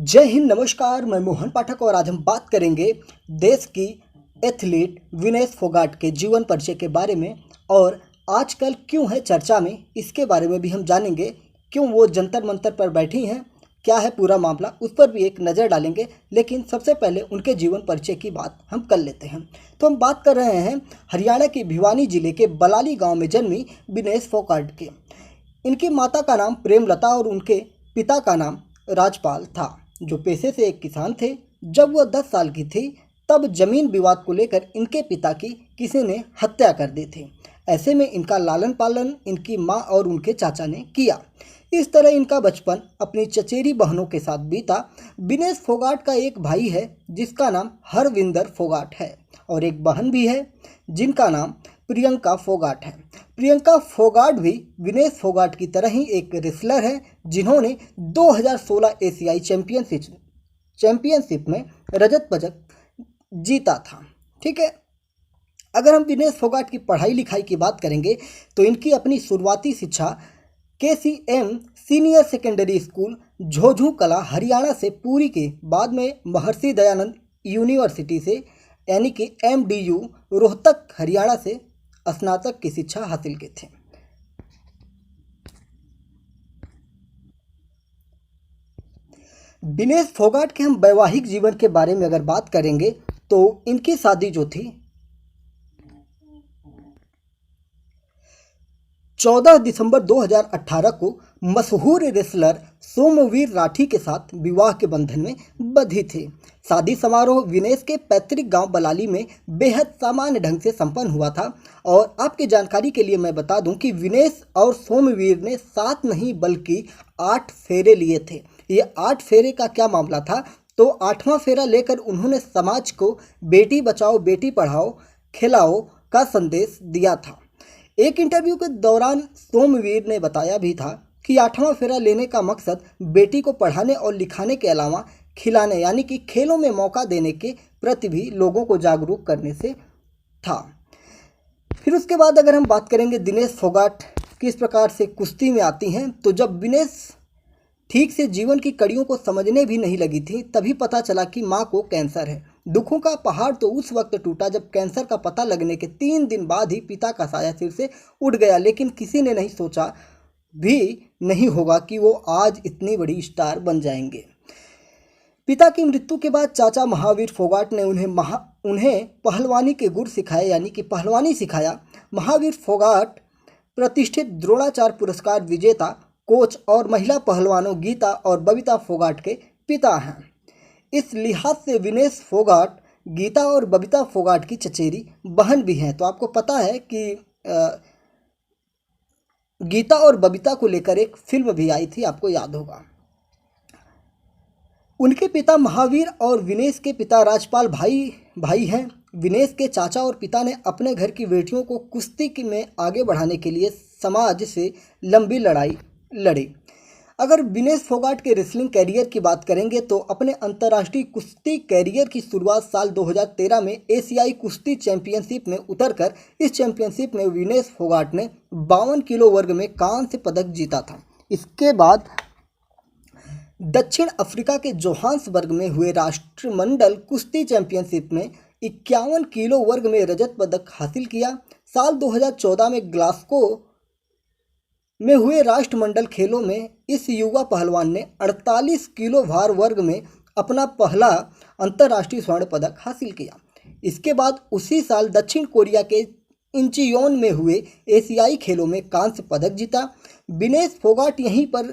जय हिंद, नमस्कार। मैं मोहन पाठक और आज हम बात करेंगे देश की एथलीट विनेश फोगाट के जीवन परिचय के बारे में। और आजकल क्यों है चर्चा में, इसके बारे में भी हम जानेंगे। क्यों वो जंतर मंतर पर बैठी हैं, क्या है पूरा मामला, उस पर भी एक नज़र डालेंगे। लेकिन सबसे पहले उनके जीवन परिचय की बात हम कर लेते हैं। तो हम बात कर रहे हैं हरियाणा के भिवानी जिले के बलाली गाँव में जन्मी विनेश फोगाट के। इनकी माता का नाम प्रेमलता और उनके पिता का नाम राजपाल था, जो पेशे से एक किसान थे। जब वह 10 साल की थी तब जमीन विवाद को लेकर इनके पिता की किसी ने हत्या कर दी थी। ऐसे में इनका लालन पालन इनकी माँ और उनके चाचा ने किया। इस तरह इनका बचपन अपनी चचेरी बहनों के साथ बीता। विनेश फोगाट का एक भाई है जिसका नाम हरविंदर फोगाट है और एक बहन भी है जिनका नाम प्रियंका फोगाट है। प्रियंका फोगाट भी विनेश फोगाट की तरह ही एक रेसलर है जिन्होंने 2016 एशियाई चैंपियनशिप में रजत पदक जीता था। ठीक है। अगर हम विनेश फोगाट की पढ़ाई लिखाई की बात करेंगे तो इनकी अपनी शुरुआती शिक्षा KCM सीनियर सेकेंडरी स्कूल झोझू कला हरियाणा से पूरी के बाद में महर्षि दयानंद यूनिवर्सिटी से यानी कि MDU रोहतक हरियाणा से स्नातक की शिक्षा हासिल की थी। विनेश फोगाट के हम वैवाहिक जीवन के बारे में अगर बात करेंगे तो इनकी शादी जो थी 14 दिसंबर 2018 को मशहूर रेसलर सोमवीर राठी के साथ विवाह के बंधन में बंधी थी। शादी समारोह विनेश के पैतृक गांव बलाली में बेहद सामान्य ढंग से संपन्न हुआ था। और आपकी जानकारी के लिए मैं बता दूं कि विनेश और सोमवीर ने 7 नहीं बल्कि 8 फेरे लिए थे। ये 8 फेरे का क्या मामला था, तो 8वां फेरा लेकर उन्होंने समाज को बेटी बचाओ बेटी पढ़ाओ खिलाओ का संदेश दिया था। एक इंटरव्यू के दौरान सोमवीर ने बताया भी था कि 8वां फेरा लेने का मकसद बेटी को पढ़ाने और लिखाने के अलावा खिलाने यानी कि खेलों में मौका देने के प्रति भी लोगों को जागरूक करने से था। फिर उसके बाद अगर हम बात करेंगे दिनेश फोगाट किस प्रकार से कुश्ती में आती हैं, तो जब विनेश ठीक से जीवन की कड़ियों को समझने भी नहीं लगी थी तभी पता चला कि माँ को कैंसर है। दुखों का पहाड़ तो उस वक्त टूटा जब कैंसर का पता लगने के 3 दिन बाद ही पिता का साया सिर से उठ गया। लेकिन किसी ने नहीं सोचा भी नहीं होगा कि वो आज इतनी बड़ी स्टार बन जाएंगे। पिता की मृत्यु के बाद चाचा महावीर फोगाट ने उन्हें पहलवानी के गुर सिखाए यानी कि पहलवानी सिखाया। महावीर फोगाट प्रतिष्ठित द्रोणाचार्य पुरस्कार विजेता कोच और महिला पहलवानों गीता और बबीता फोगाट के पिता हैं। इस लिहाज से विनेश फोगाट गीता और बबीता फोगाट की चचेरी बहन भी हैं। तो आपको पता है कि गीता और बबीता को लेकर एक फिल्म भी आई थी, आपको याद होगा। उनके पिता महावीर और विनेश के पिता राजपाल भाई हैं। विनेश के चाचा और पिता ने अपने घर की बेटियों को कुश्ती में आगे बढ़ाने के लिए समाज से लंबी लड़ाई लड़ी। अगर विनेश फोगाट के रेसलिंग कैरियर की बात करेंगे तो अपने अंतर्राष्ट्रीय कुश्ती कैरियर की शुरुआत साल 2013 में एशियाई कुश्ती चैंपियनशिप में उतरकर इस चैंपियनशिप में विनेश फोगाट ने 52 किलो वर्ग में कांस्य पदक जीता था। इसके बाद दक्षिण अफ्रीका के जोहान्सबर्ग में हुए राष्ट्रमंडल कुश्ती चैंपियनशिप में 51 किलो वर्ग में रजत पदक हासिल किया। साल 2014 में ग्लासगो में हुए राष्ट्रमंडल खेलों में इस युवा पहलवान ने 48 किलो भार वर्ग में अपना पहला अंतर्राष्ट्रीय स्वर्ण पदक हासिल किया। इसके बाद उसी साल दक्षिण कोरिया के इंचियोन में हुए एशियाई खेलों में कांस्य पदक जीता। विनेश फोगाट यहीं पर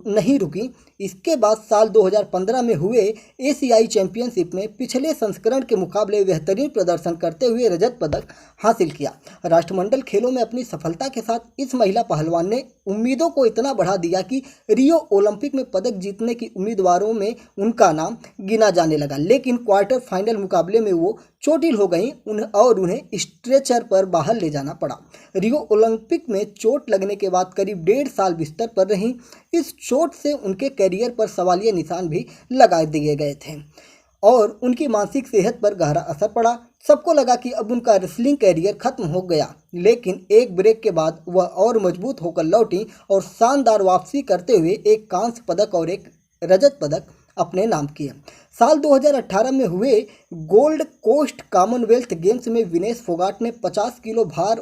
नहीं रुकी। इसके बाद साल 2015 में हुए एशियाई चैंपियनशिप में पिछले संस्करण के मुकाबले बेहतरीन प्रदर्शन करते हुए रजत पदक हासिल किया। राष्ट्रमंडल खेलों में अपनी सफलता के साथ इस महिला पहलवान ने उम्मीदों को इतना बढ़ा दिया कि रियो ओलंपिक में पदक जीतने की उम्मीदवारों में उनका नाम गिना जाने लगा। लेकिन क्वार्टर फाइनल मुकाबले में वो चोटिल हो गई और उन्हें स्ट्रेचर पर बाहर ले जाना पड़ा। रियो ओलंपिक में चोट लगने के बाद करीब 1.5 साल बिस्तर पर रहीं। इस चोट से उनके करियर पर सवालिया निशान भी लगा दिए गए थे और उनकी मानसिक सेहत पर गहरा असर पड़ा। सबको लगा कि अब उनका रेसलिंग कैरियर खत्म हो गया, लेकिन एक ब्रेक के बाद वह और मजबूत होकर लौटी और शानदार वापसी करते हुए एक कांस्य पदक और एक रजत पदक अपने नाम किए। साल 2018 में हुए गोल्ड कोस्ट कॉमनवेल्थ गेम्स में विनेश फोगाट ने 50 किलो भार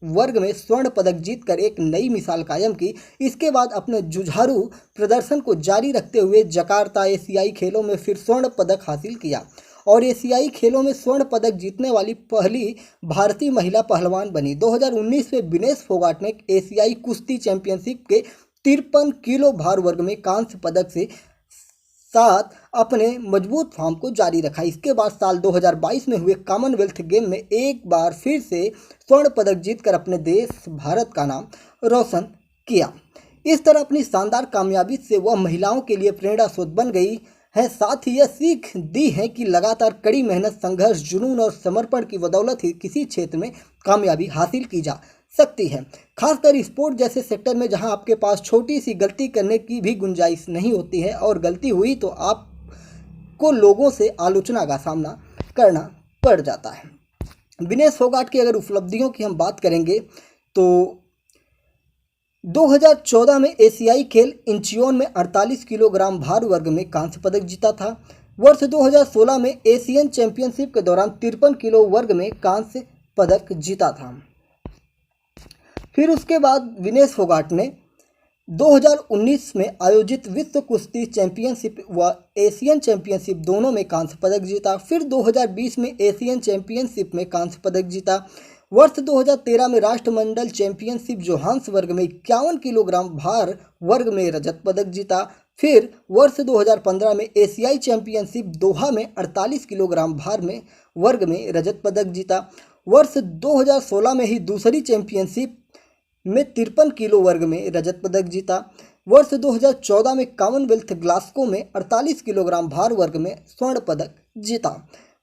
वर्ग में स्वर्ण पदक जीतकर एक नई मिसाल कायम की। इसके बाद अपने जुझारू प्रदर्शन को जारी रखते हुए जकार्ता एशियाई खेलों में फिर स्वर्ण पदक हासिल किया और एशियाई खेलों में स्वर्ण पदक जीतने वाली पहली भारतीय महिला पहलवान बनी। 2019 में विनेश फोगाट ने एशियाई कुश्ती चैंपियनशिप के 53 किलो भार वर्ग में कांस्य पदक से साथ अपने मजबूत फॉर्म को जारी रखा। इसके बाद साल 2022 में हुए कॉमनवेल्थ गेम में एक बार फिर से स्वर्ण पदक जीतकर अपने देश भारत का नाम रोशन किया। इस तरह अपनी शानदार कामयाबी से वह महिलाओं के लिए प्रेरणा स्रोत बन गई है। साथ ही यह सीख दी है कि लगातार कड़ी मेहनत, संघर्ष, जुनून और समर्पण की बदौलत ही किसी क्षेत्र में कामयाबी हासिल की जा सकती है। खासकर स्पोर्ट जैसे सेक्टर में जहां आपके पास छोटी सी गलती करने की भी गुंजाइश नहीं होती है और गलती हुई तो आपको लोगों से आलोचना का सामना करना पड़ जाता है। विनेश फोगाट की अगर उपलब्धियों की हम बात करेंगे तो 2014 में एशियाई खेल इंचियोन में 48 किलोग्राम भार वर्ग में कांस्य पदक जीता था। वर्ष 2016 में एशियन चैंपियनशिप के दौरान 53 किलो वर्ग में कांस्य पदक जीता था। फिर उसके बाद विनेश फोगाट ने 2019 में आयोजित विश्व कुश्ती चैंपियनशिप व एशियन चैंपियनशिप दोनों में कांस्य पदक जीता। फिर 2020 में एशियन चैंपियनशिप में कांस्य पदक जीता। वर्ष 2013 में राष्ट्रमंडल चैंपियनशिप जोहान्सबर्ग में 51 किलोग्राम भार वर्ग में रजत पदक जीता। फिर वर्ष 2015 में एशियाई चैंपियनशिप दोहा में 48 किलोग्राम भार में वर्ग में रजत पदक जीता। वर्ष 2016 में ही दूसरी चैंपियनशिप में 53 किलो वर्ग में रजत पदक जीता। वर्ष 2014 में कॉमनवेल्थ ग्लास्गो में 48 किलोग्राम भार वर्ग में स्वर्ण पदक जीता।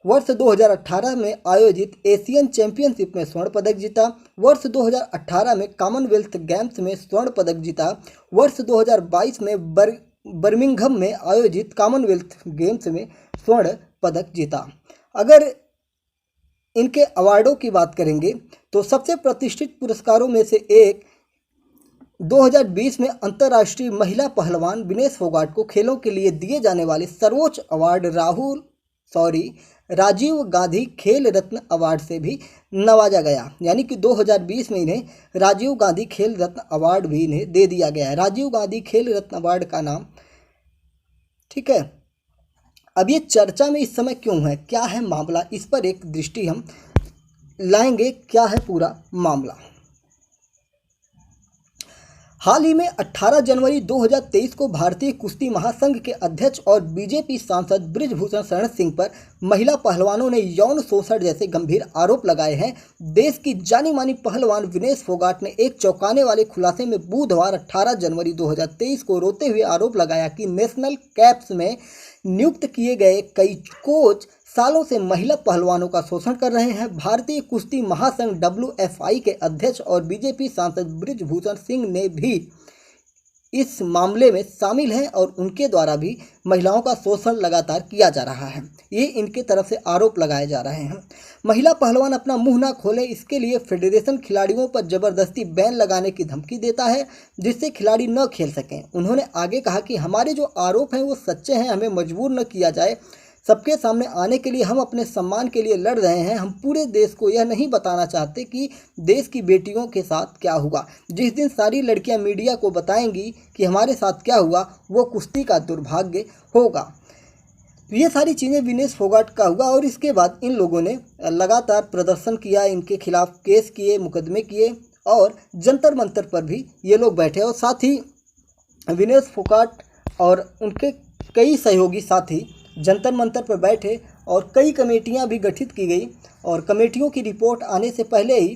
वर्ष 2018 में आयोजित एशियन चैंपियनशिप में स्वर्ण पदक जीता। वर्ष 2018 में कॉमनवेल्थ गेम्स में स्वर्ण पदक जीता। वर्ष 2022 में बर्मिंघम में आयोजित कॉमनवेल्थ गेम्स में स्वर्ण पदक जीता। अगर इनके अवार्डों की बात करेंगे तो सबसे प्रतिष्ठित पुरस्कारों में से एक 2020 में अंतर्राष्ट्रीय महिला पहलवान विनेश फोगाट को खेलों के लिए दिए जाने वाले सर्वोच्च अवार्ड राजीव गांधी खेल रत्न अवार्ड से भी नवाजा गया। यानी कि 2020 में इन्हें राजीव गांधी खेल रत्न अवार्ड भी इन्हें दे दिया गया है। राजीव गांधी खेल रत्न अवार्ड का नाम, ठीक है। अब ये चर्चा में इस समय क्यों है, क्या है मामला, इस पर एक दृष्टि हम लाएंगे। क्या है पूरा मामला। हाल ही में 18 जनवरी 2023 को भारतीय कुश्ती महासंघ के अध्यक्ष और बीजेपी सांसद बृजभूषण शरण सिंह पर महिला पहलवानों ने यौन शोषण जैसे गंभीर आरोप लगाए हैं। देश की जानी मानी पहलवान विनेश फोगाट ने एक चौंकाने वाले खुलासे में बुधवार 18 जनवरी 2023 को रोते हुए आरोप लगाया कि नेशनल कैप्स में नियुक्त किए गए कई कोच सालों से महिला पहलवानों का शोषण कर रहे हैं। भारतीय कुश्ती महासंघ WFI के अध्यक्ष और बीजेपी सांसद बृजभूषण सिंह ने भी इस मामले में शामिल हैं और उनके द्वारा भी महिलाओं का शोषण लगातार किया जा रहा है। ये इनके तरफ से आरोप लगाए जा रहे हैं। महिला पहलवान अपना मुंह ना खोले, इसके लिए फेडरेशन खिलाड़ियों पर जबरदस्ती बैन लगाने की धमकी देता है जिससे खिलाड़ी न खेल सकें। उन्होंने आगे कहा कि हमारे जो आरोप हैं वो सच्चे हैं, हमें मजबूर न किया जाए। सबके सामने आने के लिए हम अपने सम्मान के लिए लड़ रहे हैं। हम पूरे देश को यह नहीं बताना चाहते कि देश की बेटियों के साथ क्या हुआ। जिस दिन सारी लड़कियां मीडिया को बताएंगी कि हमारे साथ क्या हुआ, वो कुश्ती का दुर्भाग्य होगा। ये सारी चीज़ें विनेश फोगाट का हुआ और इसके बाद इन लोगों ने लगातार प्रदर्शन किया, इनके खिलाफ केस किए, मुकदमे किए और जंतर मंतर पर भी ये लोग बैठे। और साथ ही विनेश फोगाट और उनके कई सहयोगी साथी जंतर मंतर पर बैठे और कई कमेटियां भी गठित की गई और कमेटियों की रिपोर्ट आने से पहले ही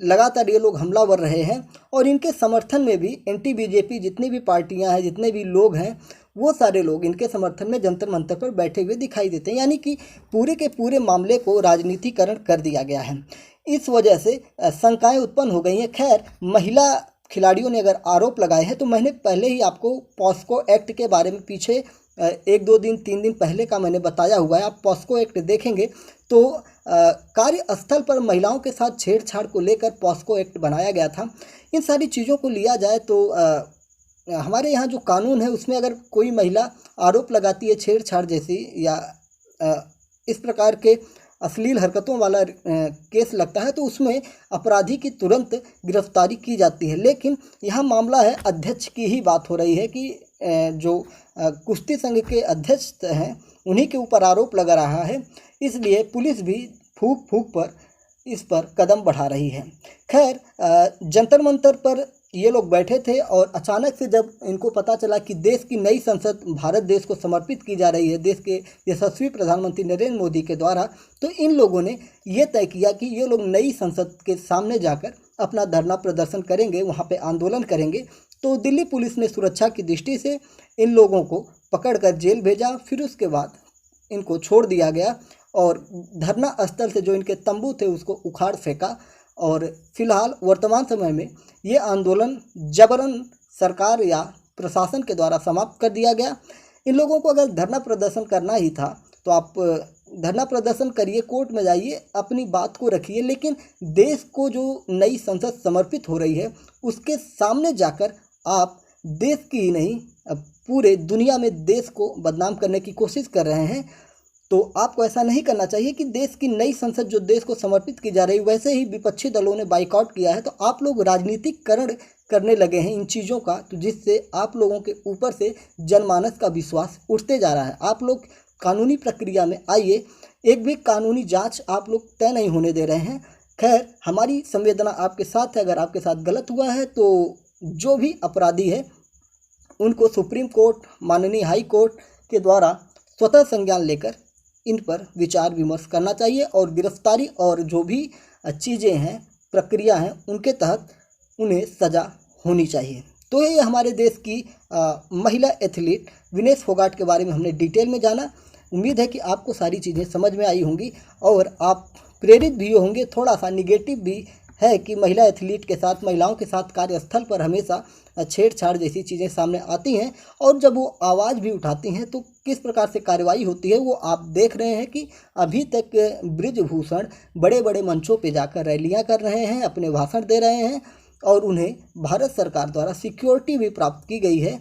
लगातार ये लोग हमलावर रहे हैं। और इनके समर्थन में भी एंटी बीजेपी जितनी भी पार्टियां हैं, जितने भी लोग हैं, वो सारे लोग इनके समर्थन में जंतर मंतर पर बैठे हुए दिखाई देते हैं। यानी कि पूरे के पूरे मामले को राजनीतिकरण कर दिया गया है। इस वजह से शंकाएं उत्पन्न हो गई हैं। खैर, महिला खिलाड़ियों ने अगर आरोप लगाए हैं तो मैंने पहले ही आपको पॉस्को एक्ट के बारे में पीछे 1-2 दिन 3 दिन पहले का मैंने बताया हुआ है। आप पॉस्को एक्ट देखेंगे तो कार्यस्थल पर महिलाओं के साथ छेड़छाड़ को लेकर पॉस्को एक्ट बनाया गया था। इन सारी चीज़ों को लिया जाए तो हमारे यहाँ जो कानून है उसमें अगर कोई महिला आरोप लगाती है छेड़छाड़ जैसी या इस प्रकार के अश्लील हरकतों वाला केस लगता है तो उसमें अपराधी की तुरंत गिरफ्तारी की जाती है। लेकिन यहाँ मामला है अध्यक्ष की ही बात हो रही है कि जो कुश्ती संघ के अध्यक्ष हैं उन्हीं के ऊपर आरोप लगा रहा है, इसलिए पुलिस भी फूंक फूंक पर इस पर कदम बढ़ा रही है। खैर, जंतर मंतर पर ये लोग बैठे थे और अचानक से जब इनको पता चला कि देश की नई संसद भारत देश को समर्पित की जा रही है देश के यशस्वी प्रधानमंत्री नरेंद्र मोदी के द्वारा, तो इन लोगों ने ये तय किया कि ये लोग नई संसद के सामने जाकर अपना धरना प्रदर्शन करेंगे, वहाँ पे आंदोलन करेंगे। तो दिल्ली पुलिस ने सुरक्षा की दृष्टि से इन लोगों को पकड़कर जेल भेजा, फिर उसके बाद इनको छोड़ दिया गया और धरना स्थल से जो इनके तंबू थे उसको उखाड़ फेंका। और फिलहाल वर्तमान समय में ये आंदोलन जबरन सरकार या प्रशासन के द्वारा समाप्त कर दिया गया। इन लोगों को अगर धरना प्रदर्शन करना ही था तो आप धरना प्रदर्शन करिए, कोर्ट में जाइए, अपनी बात को रखिए, लेकिन देश को जो नई संसद समर्पित हो रही है उसके सामने जाकर आप देश की ही नहीं पूरे दुनिया में देश को बदनाम करने की कोशिश कर रहे हैं। तो आपको ऐसा नहीं करना चाहिए कि देश की नई संसद जो देश को समर्पित की जा रही है, वैसे ही विपक्षी दलों ने बाइकआउट किया है तो आप लोग राजनीतिकरण करने लगे हैं इन चीज़ों का, तो जिससे आप लोगों के ऊपर से जनमानस का विश्वास उठते जा रहा है। आप लोग कानूनी प्रक्रिया में आइए, एक भी कानूनी जांच आप लोग तय नहीं होने दे रहे हैं। खैर, हमारी संवेदना आपके साथ है। अगर आपके साथ गलत हुआ है तो जो भी अपराधी है उनको सुप्रीम कोर्ट, माननीय हाई कोर्ट के द्वारा स्वतः संज्ञान लेकर इन पर विचार विमर्श करना चाहिए और गिरफ्तारी और जो भी चीज़ें हैं, प्रक्रिया हैं, उनके तहत उन्हें सज़ा होनी चाहिए। तो ये हमारे देश की महिला एथलीट विनेश फोगाट के बारे में हमने डिटेल में जाना। उम्मीद है कि आपको सारी चीज़ें समझ में आई होंगी और आप प्रेरित भी होंगे। थोड़ा सा निगेटिव भी है कि महिला एथलीट के साथ, महिलाओं के साथ कार्यस्थल पर हमेशा छेड़छाड़ जैसी चीज़ें सामने आती हैं और जब वो आवाज़ भी उठाती हैं तो किस प्रकार से कार्रवाई होती है वो आप देख रहे हैं कि अभी तक ब्रिजभूषण बड़े बड़े मंचों पे जाकर रैलियां कर रहे हैं, अपने भाषण दे रहे हैं और उन्हें भारत सरकार द्वारा सिक्योरिटी भी प्राप्त की गई है।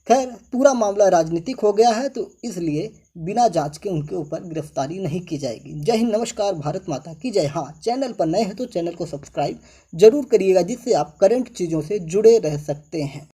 खैर, पूरा मामला राजनीतिक हो गया है तो इसलिए बिना जांच के उनके ऊपर गिरफ्तारी नहीं की जाएगी। जय हिंद, नमस्कार, भारत माता की जय। हाँ, चैनल पर नए हैं तो चैनल को सब्सक्राइब जरूर करिएगा जिससे आप करंट चीज़ों से जुड़े रह सकते हैं।